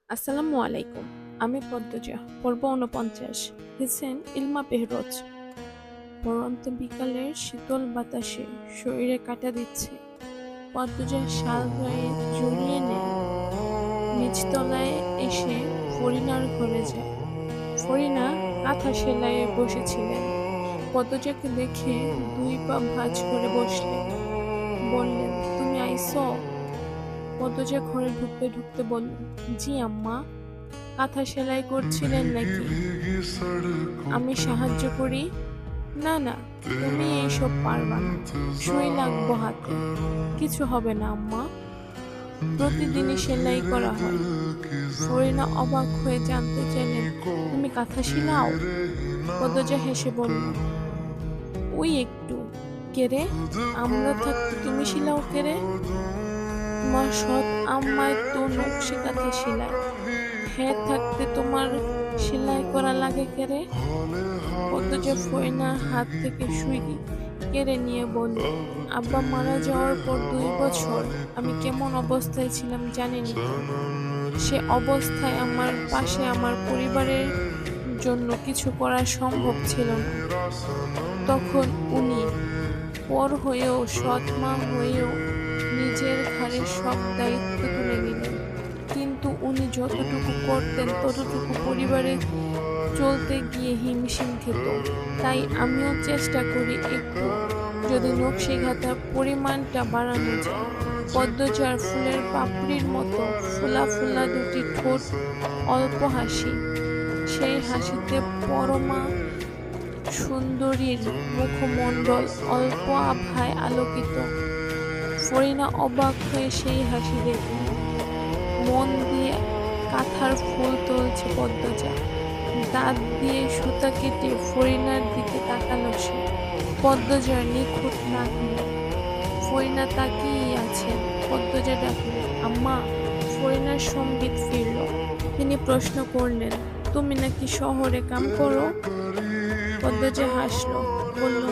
আসসালামু আলাইকুম। আমি পদ্মজা। পর্ব ৪৯। লিখেছেন ইলমা বেহরোজ। পড়ন্ত বিকালের শীতল বাতাসে শরীরে কাঁটা দিচ্ছে। পদ্মজা শাল গায়ে জড়িয়ে নেয়। নিচতলায় এসে ফরিনার ঘরে যায়। ফরিনা কাঁথা সেলাইয়ে বসেছিলেন। পদ্মজাকে দেখে ২ পা ভাঁজ করে বসলেন। বললেন, তুমি আইছো? পদ্মজা ঘরে ঢুকতে ঢুকতে বলল, জি আম্মা। কাঁথা সেলাই করছিলেন নাকি? আমি সাহায্য করি? না না, তুমি এইসব পারবা না, সুই লাগবো হাতে। কিছু হবে না আম্মা, প্রতিদিনই সেলাই করা হয়। ফরিনা অবাক হয়ে জানতে চাইলেন, তুমি কাঁথা সেলাও? পদ্মজা হেসে বলল, ওই একটু। কেরে, আমরা থাকতে তুমি সেলাও কেরে? তোমার সৎ আম্মায় তো নকশি কাঁথা সেলায়, হ্যাঁ থাকতে তোমার সেলাই করা লাগে কেরে? পদ্মজা ফরিনার হাত থেকে সুই কেড়ে নিয়ে বলল, আব্বা মারা যাওয়ার পর ২ বছর আমি কেমন অবস্থায় ছিলাম জানেনই তো। সে অবস্থায় আমার পাশে আমার পরিবারের জন্য কিছু করা সম্ভব ছিল না। তখন উনি পর হয়েও, সৎ মা হয়েও নিজের ঘাড়ে সব দায়িত্ব তুলে নিলেন। কিন্তু উনি যতটুকু করতেন ততটুকু পরিবারে চলতে গিয়ে হিমশিম খেত। তাই আমিও চেষ্টা করি একটু, যদি নকশি কাঁথার পরিমাণটা বাড়ানো যায়। পদ্মজার ফুলের পাপড়ির মতো ফোলা ফোলা দুটি ঠোঁট, অল্প হাসি। সেই হাসিতে পরমা সুন্দরীর মুখমণ্ডল অল্প আভায় আলোকিত। ফরিনা অবাক হয়ে সেই হাসি দেখলেন। মন দিয়ে কাঁথার ফুল তুলছে পদ্মজা। দাঁত দিয়ে সুতা কেটে ফরিনার দিকে তাকালো সে। পদ্মজার নিখুঁত নাক মুখ। ফরিনা তাকিয়েই আছেন। পদ্মজা ডাকল, আম্মা। ফরিনার সম্বিত ফিরল। তিনি প্রশ্ন করলেন, তুমি নাকি শহরে কাম করো? পদ্মজা হাসল, বলল,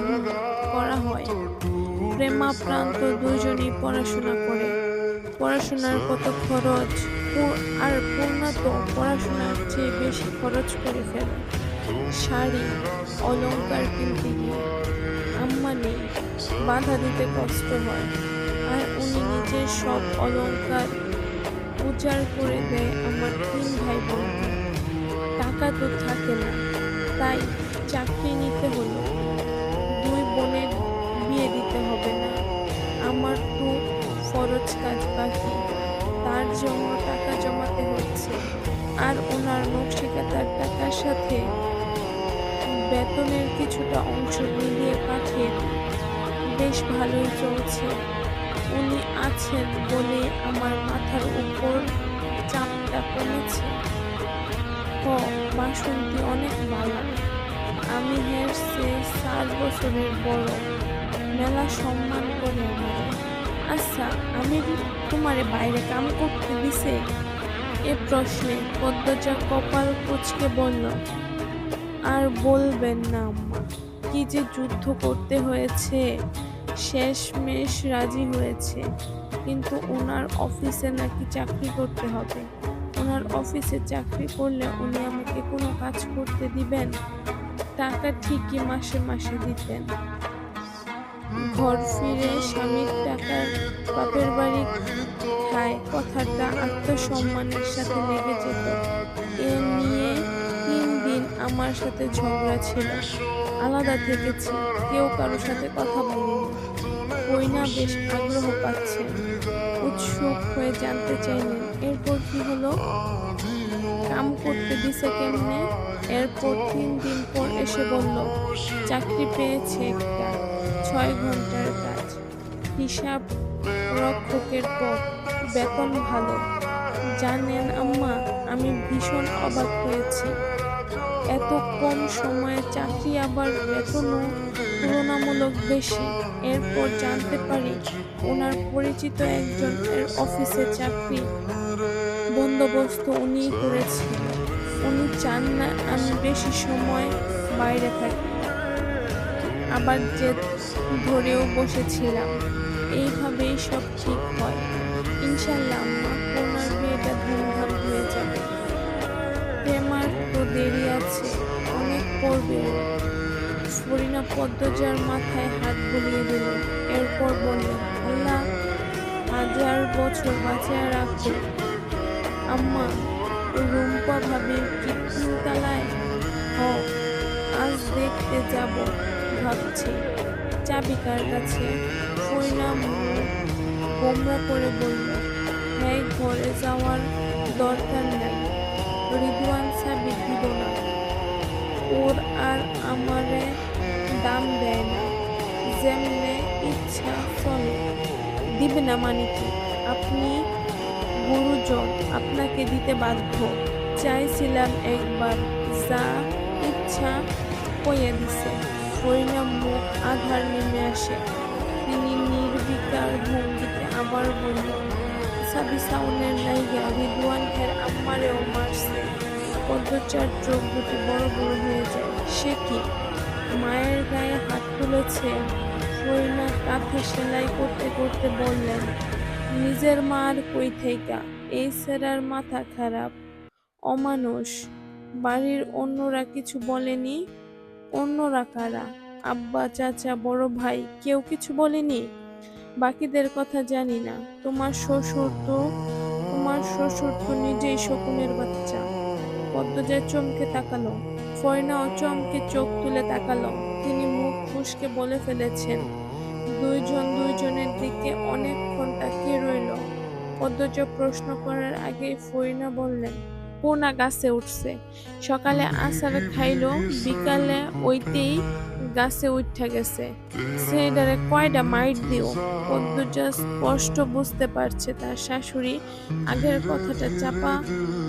করা হয়। প্রেমাপ্রান্ত দুজনেই পড়াশোনা করে। পড়াশোনার কত খরচ! আর পূর্ণা তো পড়াশোনার চেয়ে বেশি খরচ করে ফেলে শাড়ি, অলংকার কিনতে গিয়ে। আম্মা নেই, বাধা দিতে কষ্ট হয়। আর উনি নিজের সব অলংকার উজাড় করে দেয় আমার ৩ ভাই বোনকে। টাকা তো থাকে না, তাই চাকরি নিতে হলো। ২ বোনের বিয়ে দিতে হবে না। আমার তো ফরজ কাজ বাকি, তার জন্য টাকা জমাতে হচ্ছে। আর ওনার নকশি কাঁথার টাকার সাথে বেতনের কিছুটা অংশ মিলিয়ে পাঠিয়ে বেশ ভালোই চলছে। উনি আছেন বলে আমার মাথার উপর চাপটা কমেছে। বাসন্তী অনেক ভালো। আমি হের চেয়ে ৪ বছরের বড়, মেলা সম্মান করে আমার। আচ্ছা, আমি তোমারে বাইরে কাম করতে দিছে? এ প্রশ্নে পদ্মজা কপাল কুঁচকে বলল, আর বলবেন না আম্মা, কি যে যুদ্ধ করতে হয়েছে। শেষমেশ রাজি হয়েছে। কিন্তু ওনার অফিসে নাকি চাকরি করতে হবে। ওনার অফিসে চাকরি করলে উনি আমাকে কোনো কাজ করতে দিবেন? টাকা ঠিকই মাসে মাসে দিতেন। ঘর ফিরে স্বামীর টাকার বাপের বাড়ি খায় কথাটা আত্মসম্মানের সাথে লেগে যেত। এ নিয়ে ৩ দিন আমার সাথে ঝগড়া ছিল। আলাদা থেকেছি, কেউ কারো সাথে কথা বলিনি। ফরিনা বেশ আগ্রহ পাচ্ছেন। উৎসুক হয়ে জানতে চাইলেন, এরপর কি হলো? কাম করতে দিছে কেমনে? এরপর ৩ দিন পর এসে বলল, চাকরি পেয়েছে একটা, ৬ ঘন্টার কাজ, হিসাব রক্ষকের পদ, বেতন ভালো। জানেন আম্মা, আমি ভীষণ অবাক হয়েছি। এত কম সময়ে চাকরি, আবার বেতনও তুলনামূলক বেশি। এরপর জানতে পারি ওনার পরিচিত একজনের অফিসে চাকরি বন্দোবস্ত উনিই করেছেন। উনি চান না আমি বেশি সময় বাইরে থাকি। আবার জেদ ধরেও বসেছিলাম। এইভাবেই সব ঠিক হয় ইনশাল্লাহ আম্মা। ওনার বিয়েটা ধুমধাম হয়ে যাবে। তো দেরি আছে, অনেক পড়বে ও। ফরিনা পদ্মজার মাথায় হাত বুলিয়ে দিল, এরপর বললেন, আল্লাহ 1000 বছর বাঁচায় রাখো। আম্মা, রুম্পা ভাবির কি 3 তলায়? হ, আজ দেখতে যাব ভাবছি। চাবি কার কাছে? ফরিনা মুখ গোমরা করে বলল, হ্যাঁ, ঘরে যাওয়ার দরকার নাই, রিদওয়ান চাবি দিব না, ওর আর আমারে দাম দেয় না, যেমনে ইচ্ছা চলে। দিবে না মানে কি? আপনি গুরুজন, আপনাকে দিতে বাধ্য। চাইছিলাম একবার, যা ইচ্ছা কইয়া দিছে। ফরিনার মুখ আধার নেমে আসে। তিনি নির্বিকার ভঙ্গিতে আবার বলল, সাবি সাউনের লাইগা রিদওয়ান হের আম্মারেও মারছে। পদ্মচার চোখ দুটি বড় বড় হয়ে যায়। সে কি মায়ের গায়ে হাত তুলেছে? ফরিনা কাঁথা সেলাই করতে করতে বললেন, নিজের মার কই থেইকা? এই ছেড়ার মাথা খারাপ, অমানুষ। বাড়ির অন্যরা কিছু বলেনি? অন্যরা কারা? আব্বা, চাচা, বড় ভাই কেউ কিছু বলেনি? বাকিদের কথা জানি না। তোমার শ্বশুর তো নিজেই শকুনের বাচ্চা। পদ্মজা চমকে তাকালো। ফরিনাও চমকে চোখ তুলে তাকালো। তিনি মুখ ফুঁসকে বলে ফেলেছেন। দুইজন দুইজনের দিকে অনেকক্ষণ তাকিয়ে রইল। পদ্মজা প্রশ্ন করার আগেই ফরিনা বললেন, কোনা গাছে উঠছে। সকালে আছার খাইলো, বিকালে ওইতেই গাছে উঠা গেছে। সেইডারে কয়টা মাইট দিও। পদ্মজা স্পষ্ট বুঝতে পারছে তার শাশুড়ি আগের কথাটা চাপা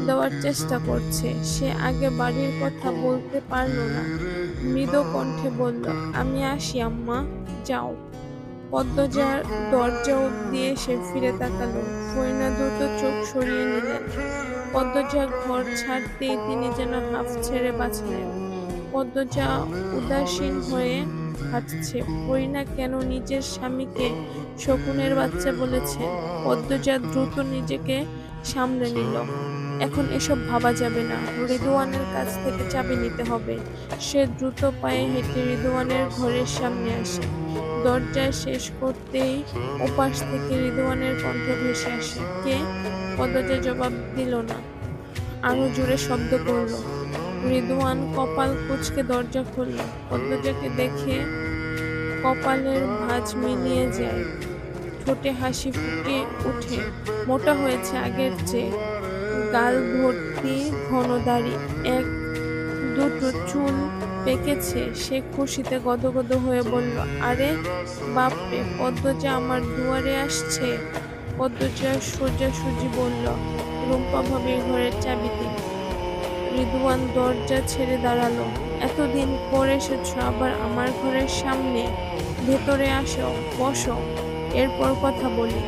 দেওয়ার চেষ্টা করছে। সে আগে বাড়ির কথা বলতে পারল না। মৃদু কণ্ঠে বলল, আমি আসি আম্মা, যাও। পদ্মজার দরজা অব্দি এসে ফিরে তাকালো। ফরিনা দ্রুত চোখ সরিয়ে নিলেন। পদ্মজা ঘর ছাড়তেই তিনি যেন হাঁফ ছেড়ে বাঁচলেন। পদ্মজা উদাসীন হয়ে হাঁটছে। ফরিনা কেন নিজের স্বামীকে শকুনের বাচ্চা বলেছে? পদ্মজা দ্রুত নিজেকে সামলে নিল। এখন এসব ভাবা যাবে না। রিদওয়ানের কাছ থেকে চাবি নিতে হবে। সে দ্রুত পায়ে হেঁটে রিদওয়ানের ঘরের সামনে আসে। দরজায় শেষ করতেই ওপাশ থেকে রিদওয়ানের কণ্ঠ ভেসে আসে, কে? পদ্মজা জবাব দিল না, আরো জোরে শব্দ করল। রিদওয়ান কপাল কুঁচকে দরজা খুলল। পদ্মজাকে দেখে কপালের ভাঁজ মিলিয়ে যায়, ঠোঁটে হাসি ফুটে ওঠে। মোটা হয়েছে আগের চেয়ে, গাল ভর্তি ঘন দাড়ি, এক দুটো চুল পেকেছে। সে খুশিতে গদগদ হয়ে বলল, আরে বাপরে, পদ্মজা আমার দুয়ারে আসছে। পদ্মজা সোজাসুজি বলল, রুম্পা ভাবির ঘরের চাবি দিন। রিদওয়ান দরজা ছেড়ে দাঁড়ালো। এতদিন পর এসেছ আবার আমার ঘরের সামনে? ভেতরে আসো, বসো, এরপর কথা বলি।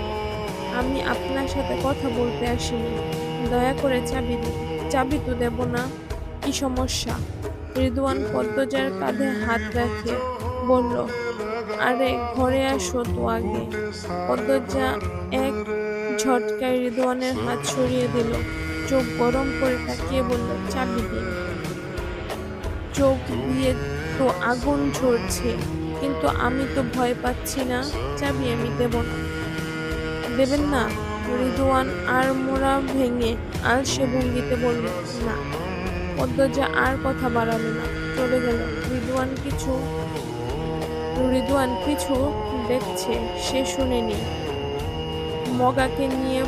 আমি আপনার সাথে কথা বলতে আসিনি, দয়া করে চাবি দিন। চাবি তো দেব না, কি সমস্যা? রিদওয়ান পদ্মজার কাঁধে হাত রাখে বলল, আরে ঘরে আসো তো আগে। পদ্মজা এক ঝটকায় রিদওয়ানের হাত সরিয়ে দিল। চোখ গরম করে তাকিয়ে বলল, চাবি দিন। চোখ দিয়ে তো আগুন ঝরছে, কিন্তু আমি তো ভয় পাচ্ছি না। চাবি আমি দেব না। দেবেন না? রিদওয়ান আর মোড়া ভেঙে আলসে ভঙ্গিতে বলল, না। পদ্মজা আর কথা বাড়ালো না, চলে গেল। রিদওয়ান পিছু দেখছে, সে শুনেনি। মগাকে নিয়ে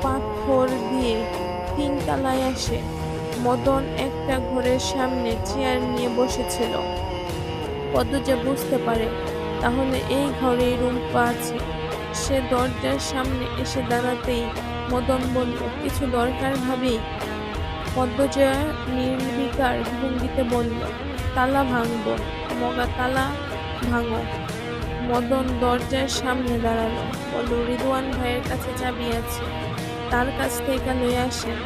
পাথর দিয়ে 3 তলায় আসে। মদন একটা ঘরের সামনে চেয়ার নিয়ে বসেছিল। পদ্মজা বুঝতে পারে তাহলে এই ঘরেই রুম্পা আছে। সে দরজার সামনে এসে দাঁড়াতেই মদন বলল, কিছু দরকার ভাবি? পদ্মজা নির্বিকার ভঙ্গিতে বলল, তালা ভাঙবো। মগা, তালা ভাঙো। মদন দরজার সামনে দাঁড়ালো, বলল, রিদওয়ান ভাইয়ের কাছে চাবি আছে, তার কাছ থেকে লয়ে আসেন।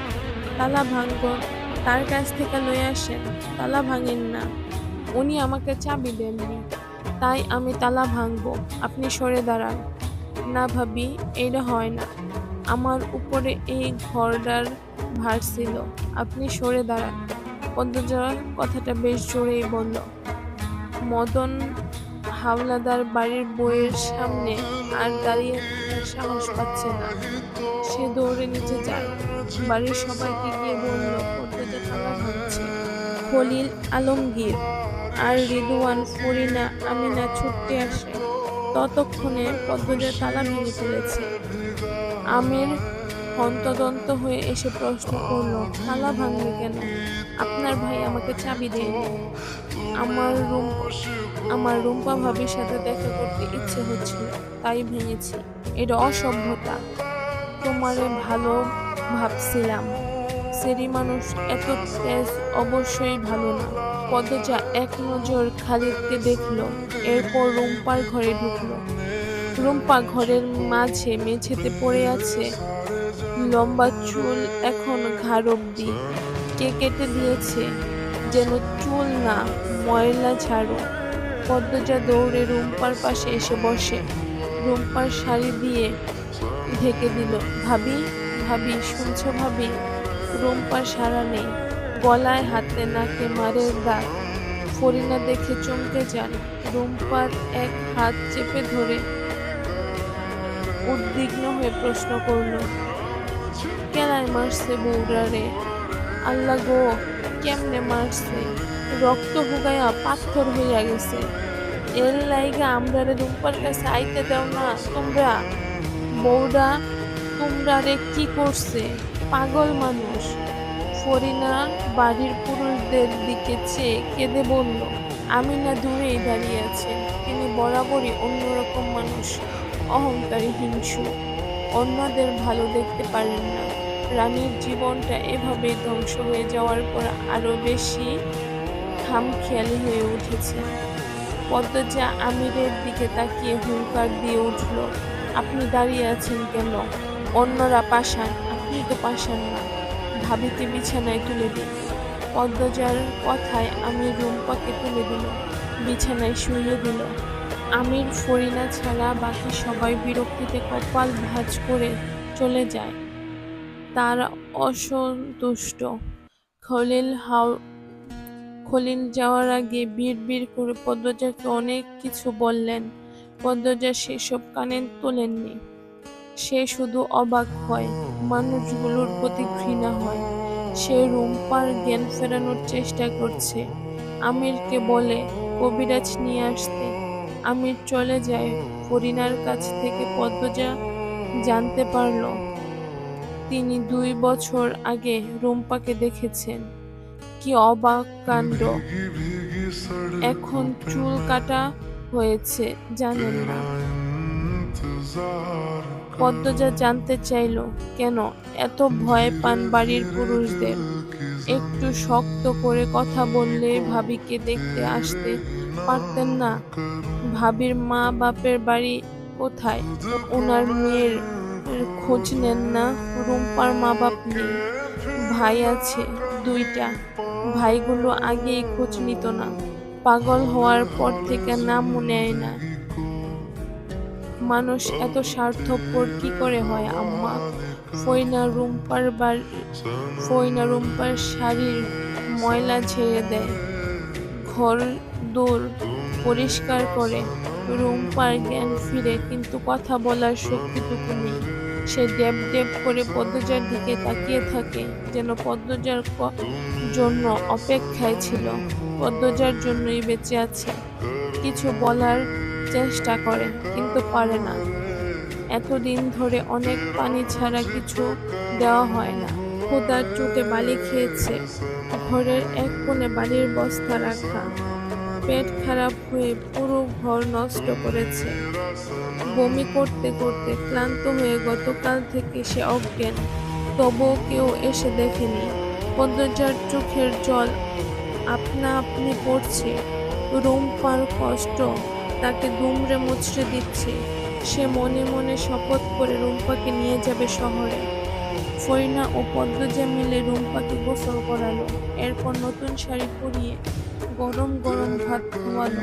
তালা ভাঙব? তার কাছ থেকে লয়ে আসেন। তালা ভাঙেন না, উনি আমাকে চাবি দেননি, তাই আমি তালা ভাঙবো। আপনি সরে দাঁড়ান। না ভাবি, এটা হয় না। আমার উপরে এই ঘরটার ভার ছিল, আপনি সরে দাঁড়ান। পদ্মজা কথাটা বেশ জোরেই বলল। মদন হাওলাদার বাড়ির বউয়ের সামনে আর দাঁড়িয়ে থাকার সাহস পাচ্ছে না। সে দৌড়ে নিচে যায়, বাড়ির সবাইকে গিয়ে বলল পদ্মজা তালা ভাঙছে। খলিল, আলমগীর আর রিদওয়ান, ফরিনা, আমিনা ছুটতে আসে। ততক্ষণে পদ্মজা তালা ভেঙে ফেলেছে। আমির হন্তদন্ত হয়ে এসে প্রশ্ন করল, তালা ভাঙবে কেন? আপনার ভাই আমাকে চাবি দেয়নি। আমার রুম্পা ভাবির সাথে দেখা করতে ইচ্ছে হচ্ছিল, তাই ভেঙেছি। এটা অসভ্যতা। তোমারে ভালো ভাবছিলাম। সেরি মানুষ এত তেজ অবশ্যই ভালো না। পদ্মজা এক নজর খালিদকে দেখলো, এরপর রুম্পার ঘরে ঢুকলো। রুম্পা ঘরের মাঝে মেঝেতে পড়ে আছে, লম্বা চুল এখন ঘাড় অব্দি। কে কেটে দিয়েছে? যেন চুল না, ময়লা ঝাড়ু। পদ্মজা দৌড়ে রুম্পার পাশে এসে বসে, রুম্পার শাড়ি দিয়ে ঢেকে দিল। ভাবি, ভাবি, শুনছো ভাবি? রুম্পার সাড়া নেই, গলায় হাতে নাকে মারের দাগ। ফরিনা দেখে চমকে যান, রুম্পার এক হাত চেপে ধরে উদ্বিগ্ন হয়ে প্রশ্ন করল, কেনায় মারছে বউরা রে? আল্লাহ গো, কেমনে মারছে? রক্ত হুগাইয়া পাথর হইয়া গেছে। এর লাইগা আমরারে রুম্পার কাছে আইতে দাও না তোমরা? বউরা তোমরা রে কি করছে? পাগল মানুষ। ফরিনা বাড়ির পুরুষদের দিকে চেয়ে কেঁদে বলল। আমিনা দূরেই দাঁড়িয়ে আছেন। তিনি বরাবরই অন্যরকম মানুষ, অহংকারী, হিংসু, অন্যদের ভালো দেখতে পারেন না। রানীর জীবনটা এভাবেই ধ্বংস হয়ে যাওয়ার পর আরো বেশি খামখেয়ালি হয়ে উঠেছে। পদ্মজা আমিরের দিকে তাকিয়ে হুঙ্কার দিয়ে উঠল, আপনি দাঁড়িয়ে আছেন কেন? অন্যরা পাষাণ, আপনি তো পাষাণ না। ভাবিকে বিছানায় তুলে দিন। পদ্মজার কথায় আমির রুম্পাকে তুলে দিল, বিছানায় শুইয়ে দিল। আমির ফরিনা ছাড়া বাকি সবাই বিরক্তিতে কপাল ভাঁজ করে চলে যায়। তারা অসন্তুষ্ট। খলিল যাওয়ার আগে বিড়বিড় করে পদ্মজাকে অনেক কিছু বললেন। পদ্মজা সেসব কানে তোলেননি। সে শুধু অবাক হয়, মানুষগুলোর প্রতি ঘৃণা হয়। সে রুম্পার জ্ঞান ফেরানোর চেষ্টা করছে। আমিরকে বলে কবিরাজ নিয়ে আসতে। আমির চলে যায়। ফরিনার কাছ থেকে পদ্মজা জানতে পারল তিনি 2 বছর আগে রুম্পাকে দেখেছেন। কি অবাক কাণ্ড! এখন চুল কাটা হয়েছে, জানেন না? পদ্মজা জানতে চাইল, কেন এত ভয় পান বাড়ির পুরুষদের? একটু শক্ত করে কথা বললে ভাবিকে দেখতে আসতে পারতেন না? ভাবির মা বাপের বাড়ি কোথায়? ওনার মেয়ের খোঁজ নেন না? রুম্পার মা বাপ নেই, ভাই আছে 2টা। ভাইগুলো আগেই খোঁজ নিত না, পাগল হওয়ার পর থেকে নামও নেয় না। মানুষ এত স্বার্থপর কি করে হয় আম্মা? ফরিনা রুম্পার শাড়ির ময়লা ঝেড়ে দেয়, ঘর দোর পরিষ্কার করে। রুম্পার জ্ঞান ফিরে, কিন্তু কথা বলার শক্তিটুকু নেই। সে ড্যাব ড্যাব করে পদ্মজার দিকে তাকিয়ে থাকে, যেন পদ্মজার জন্য অপেক্ষায় ছিল, পদ্মজার জন্যই বেঁচে আছে। কিছু বলার চেষ্টা করে, কিন্তু পারে না। এতদিন ধরে অনেক পানি ছাড়া কিছু দেওয়া হয় না। ক্ষুধার চোটে বালি খেয়েছে। ঘরের এক কোণে বালির বস্তা রাখা। পেট খারাপ হয়ে পুরো ঘর নষ্ট করেছে। বমি করতে করতে ক্লান্ত হয়ে গতকাল থেকে সে অজ্ঞান। তবুও কেউ এসে দেখেনি। পদ্মজার চোখের জল আপনা আপনি পড়ছে। রুম্পার কষ্ট তাকে দুমড়ে মুচড়ে দিচ্ছে। সে মনে মনে শপথ করে রুম্পাকে নিয়ে যাবে শহরে। ফরিনা ও পদ্মজা মিলে রুম্পাকে গোসল করালো। এরপর নতুন শাড়ি পরিয়ে গরম গরম ভাত খাওয়ালো।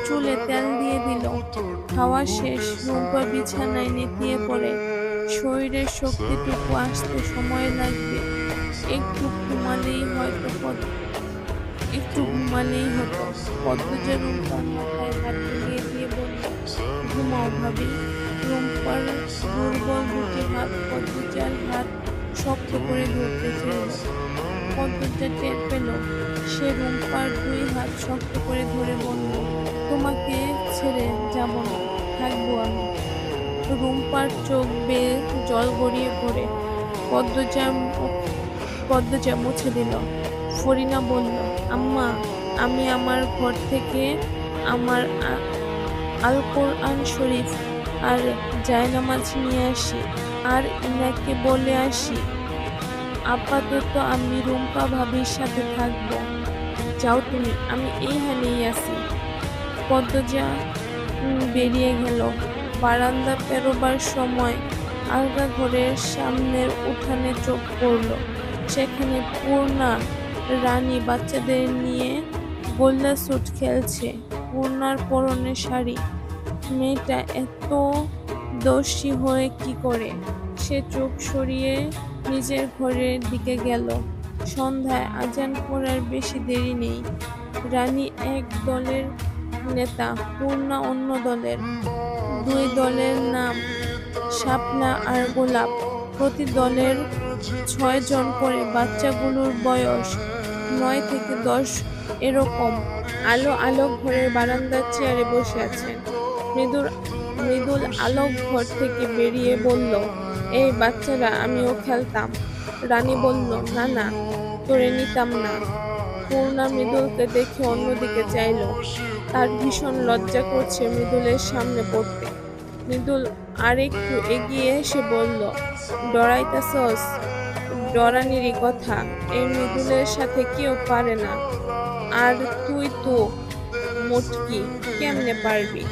চুলে তেল দিয়ে দিল। খাওয়া শেষ। রুম্পা বিছানায় নেতিয়ে পড়ে। শরীরের শক্তিটুকু আসতে সময় লাগবে। একটু ঘুমালেই হয়তো একটু ঘুমালেই হতো। পদ্মজা রুম্পার মাথায় হাত বুলিয়ে দিয়ে বলল, ঘুমাও ভাবি। রুম্পার দুর্বল দুটি হাত পদ্মজার হাত শক্ত করে ধরতে চাইল। পদ্মজা টের পেল সে রুম্পার দুই হাত শক্ত করে ধরে বলল, তোমাকে ছেড়ে যাব না, থাকবো আমি। রুম্পার চোখ বেয়ে জল গড়িয়ে পড়ে পদ্মজা মুছে দিল। ফরিনা বলল, আম্মা, আমি আমার ঘর থেকে আমার আল কোরআন শরীফ আর জায়নামাজ নিয়ে আসি আর ইনাকে বলে আসি আপাতত আমি রুম্পা ভাবির সাথে থাকবো। যাও তুমি, আমি এইখানেই আছি। পদ্মজা বেরিয়ে গেল। বারান্দা পেরোবার সময় আলগা ঘরের সামনের উঠানে চোখ পড়ল। সেখানে পূর্ণা রানী বাচ্চাদের নিয়ে গোল্লা স্যুট খেলছে। পূর্ণার পরনে শাড়ি। মেয়েটা এত দস্যি হয়ে কি করে? সে চোখ সরিয়ে নিজের ঘরের দিকে গেল। সন্ধ্যায় আজান পড়ার বেশি দেরি নেই। রানী এক দলের নেতা, পূর্ণা অন্য দলের। দুই দলের নাম শাপলা আর গোলাপ। প্রতি দলের 6 জন করে। বাচ্চাগুলোর বয়স 9 থেকে 10 এরকম। আলো আলোক ঘরের বারান্দার চেয়ারে বসে আছেন। মৃদুল আলোক ঘর থেকে বেরিয়ে বলল, এই বাচ্চারা, আমিও খেলতাম। রানী বলল, না না, তোরে নিতাম না। পূর্ণা মৃদুলকে দেখে অন্যদিকে চাইল। তার ভীষণ লজ্জা করছে মৃদুলের সামনে পড়তে। মৃদুল আরেকটু এগিয়ে এসে বলল, ডরাইতাছস? ডরানিরই কথা, এই মৃদুলের সাথে কেউ পারে না। আর তুই তো মোটকি, কেমনে পারবি?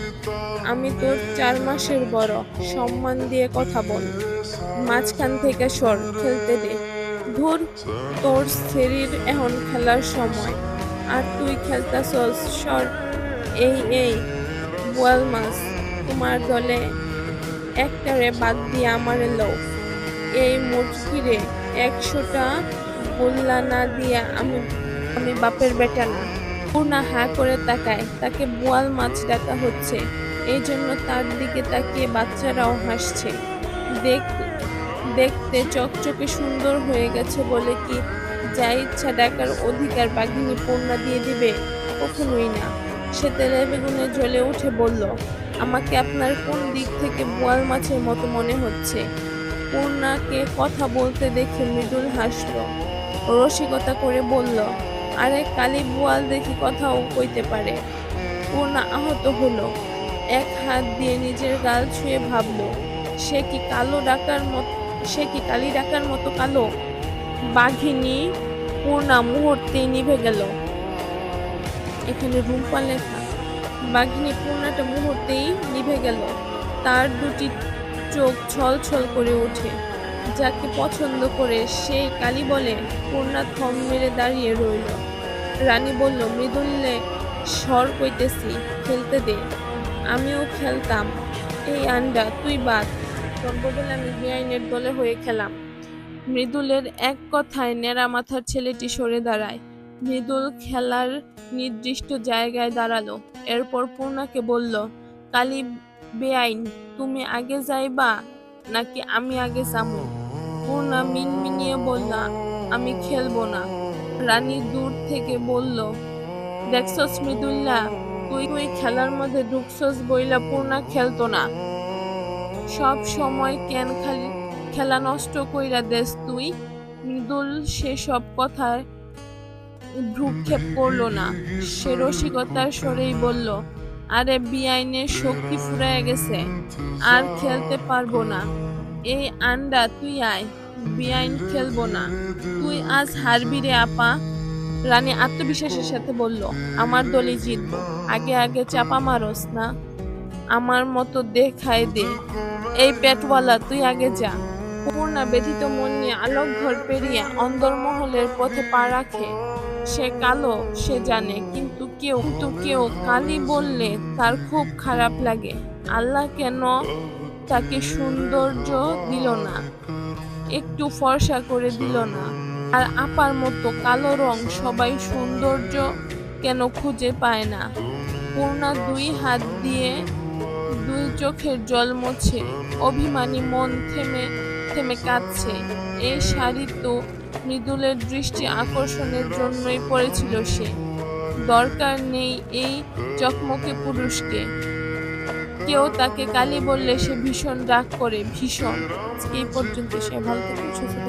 আমি তোর 4 মাসের বড়। সম্মান দিয়ে কথা বল। মাঝখান থেকে সর, খেলতে দে। ধুর, তোর শরীর এখন খেলার সময়, আর তুই খেলতাছস? সর। এই বোয়াল মাছ, তোমার দলে একটারে বাদ দিয়ে আমারে লও। এই মুটকিরে 100টা গোল্লা না দিয়া আমি বাপের বেটা না। পূর্ণা হা করে তাকায়। তাকে বোয়াল মাছ ডাকা হচ্ছে, এই জন্য তার দিকে তাকিয়ে বাচ্চারাও হাসছে। দেখতে চকচকে সুন্দর হয়ে গেছে বলে কি যা ইচ্ছা ডাকার অধিকার বাঘিনী পূর্ণা দিয়ে দিবে? কখনোই না। সে তেলে বেগুনে জ্বলে উঠে বলল, আমাকে আপনার কোন দিক থেকে বোয়াল মাছের মতো মনে হচ্ছে? পূর্ণাকে কথা বলতে দেখে মৃদুল হাসল। রসিকতা করে বলল, আরে কালি বোয়াল দেখি কথাও কইতে পারে। পূর্ণা আহত হলো। এক হাত দিয়ে নিজের গাল ছুঁয়ে ভাবল, সে কি কালি ডাকার মতো কালো? বাঘিনী পূর্ণা মুহূর্তেই নিভে গেল। এখানে রুম্পা লেখা। বাঘিনী পূর্ণাটা মুহূর্তেই নিভে গেল। তার দুটি চোখ ছলছল করে ওঠে। যাকে পছন্দ করে সেই কালি বলে? পূর্ণা থম মেরে দাঁড়িয়ে রইল। রানী বলল, মৃদুলে স্বর কইতেছি, খেলতে দে। আমিও খেলতাম। এই আন্ডা তুই বাদ, তোর বদলে আমি বেআইনের দলে হয়ে খেলাম। মৃদুলের এক কথায় নেড়া মাথার ছেলেটি সরে দাঁড়ায়। মৃদুল খেলার নির্দিষ্ট জায়গায় দাঁড়ালো। এরপর পূর্ণাকে বলল, কালি বেআইন, তুমি আগে যাইবা নাকি আমি আগে যাবো? পূর্ণা মিনমিনিয়ে বলল, আমি খেলবো না। রানী দূর থেকে বলল, দেখছস মৃদুল্লাহ, তুই খেলার মধ্যে ঢুকছস বইলা পূর্ণা খেলতো না। সব সময় কেন খালি খেলা নষ্ট কইরা দেস তুই? মৃদুল সেসব কথায় ভ্রুক্ষেপ করলো না। সে রসিকতার স্বরেই বলল, আরে বেআইনের শক্তি ফুরায় গেছে, আর খেলতে পারবো না। এই আন্ডা তুই আয়, বেআইন খেলবো না। তুই আজ হারবি রে আপা। রানী আত্মবিশ্বাসের সাথে বলল, আমার দলই জিতবো। আগে চাপা মারস না, আমার মতো দেখায় দে। এই পেটওয়ালা, তুই আগে যা। পূর্ণা ব্যথিত মন নিয়ে আলোক ঘর পেরিয়ে অন্দরমহলের পথে পা রাখে। সে কালো, সে জানে, কিন্তু কেউ কালি বললে তার খুব খারাপ লাগে। আল্লাহ কেন তাকে সৌন্দর্য দিল না, একটু ফর্সা করে দিল না? আর আপার মতো কালো রং সবাই সৌন্দর্য কেন খুঁজে পায় না। পূর্ণা 2 হাত দিয়ে 2 চোখের জল মুছে অভিমানী মন থেমে থেমে কাঁদছে। এই শাড়ি তো মৃদুলের দৃষ্টি আকর্ষণের জন্যই পরেছিল সে। দরকার নেই এই চকমকে পুরুষকে। কেউ তাকে কালি বললে সে ভীষণ রাগ করে, ভীষণ। আজকে এই পর্যন্ত। সে ভালো থাকুন, সুস্থ থাকুন।